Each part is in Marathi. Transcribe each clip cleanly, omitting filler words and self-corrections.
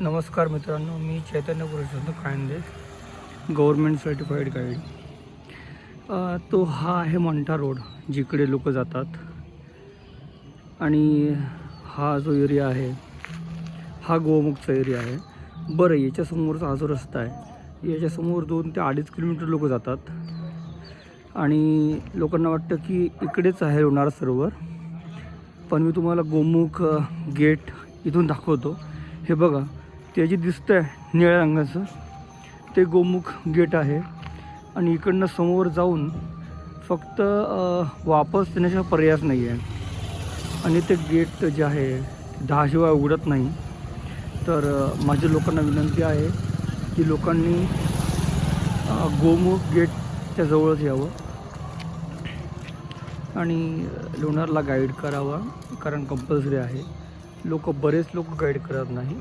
नमस्कार मित्रांनो, मी चैतन्य पुरुषोत्तम कांदे, गव्हर्मेंट सर्टिफाईड गाईड. तो हा आहे मंठा रोड, जिकडे लोक जातात. आणि हा जो एरिया आहे हा गोमुखचा एरिया आहे. बरं, याच्यासमोरचा हा जो रस्ता आहे, याच्यासमोर 2 ते 2.5 किलोमीटर लोक जातात. आणि लोकांना वाटतं की इकडेच आहे लोणार सरोवर, पण मी तुम्हाला गोमुख गेट इथून दाखवतो. हे बघा, ते जे दिसतं आहे निळ्या रंगाचं, ते गोमुख गेट आहे. आणि इकडनं समोर जाऊन फक्त वापस येण्याचा पर्यायच नाही आहे. आणि ते गेट जे आहे 10 शिवाय उघडत नाही. तर माझ्या लोकांना विनंती आहे की लोकांनी गोमुख गेटच्या जवळच यावं आणि लोणारला गाईड करावा, कारण कंपल्सरी आहे. बरेच लोक गाईड करत नाही.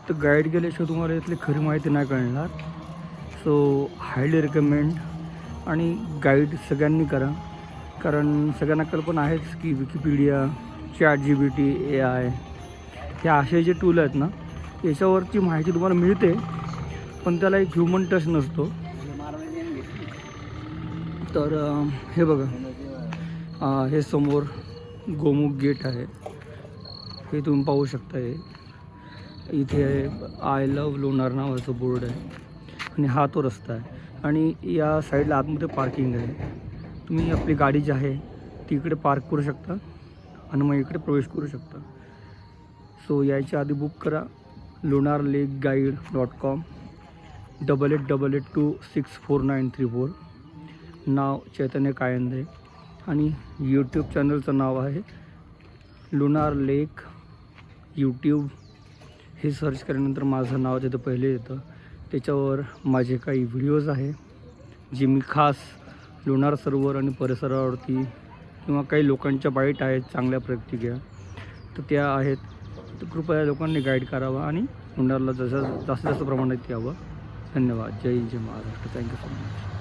तर गाईड गेल्याशिवाय तुम्हाला इथली खरी माहिती नाही कळणार. So highly recommend. आणि गाईड सगळ्यांनी करा, कारण सगळ्यांना कल्पना आहेच की विकिपीडिया, ChatGPT, AI हे असे जे टूल आहेत ना, याच्यावरची माहिती तुम्हाला मिळते, पण त्याला एक ह्युमन टच नसतो. तर हे बघा, हे समोर गोमुख गेट आहे, हे तुम्ही पाहू शकता. इथे आय लव्ह लोणार नावाचं बोर्ड आहे. आणि हा तो रस्ता आहे. आणि या साईडला आतमध्ये पार्किंग आहे. तुम्ही आपली गाडी जी आहे ती इकडे पार्क करू शकता आणि मग इकडे प्रवेश करू शकता. सो यायच्या आधी बुक करा. lunarlakeguide.com 8888264934. नाव चैतन्य कायंदे. आणि यूट्यूब चॅनलचं नाव आहे लुनार लेक यूट्यूब. हे सर्च केल्यानंतर माझं नाव तिथं पहिले येतं. त्याच्यावर माझे काही व्हिडिओज आहे जे मी खास लोणार सरोवर आणि परिसरावरती, किंवा काही लोकांच्या बाईट आहेत चांगल्या प्रतिक्रिया, तर त्या आहेत. तर कृपया लोकांनी गाईड करावा आणि लोणारला जास्तीत जास्त प्रमाणात यावं. धन्यवाद. जय हिंद, जय महाराष्ट्र. Thank you so much.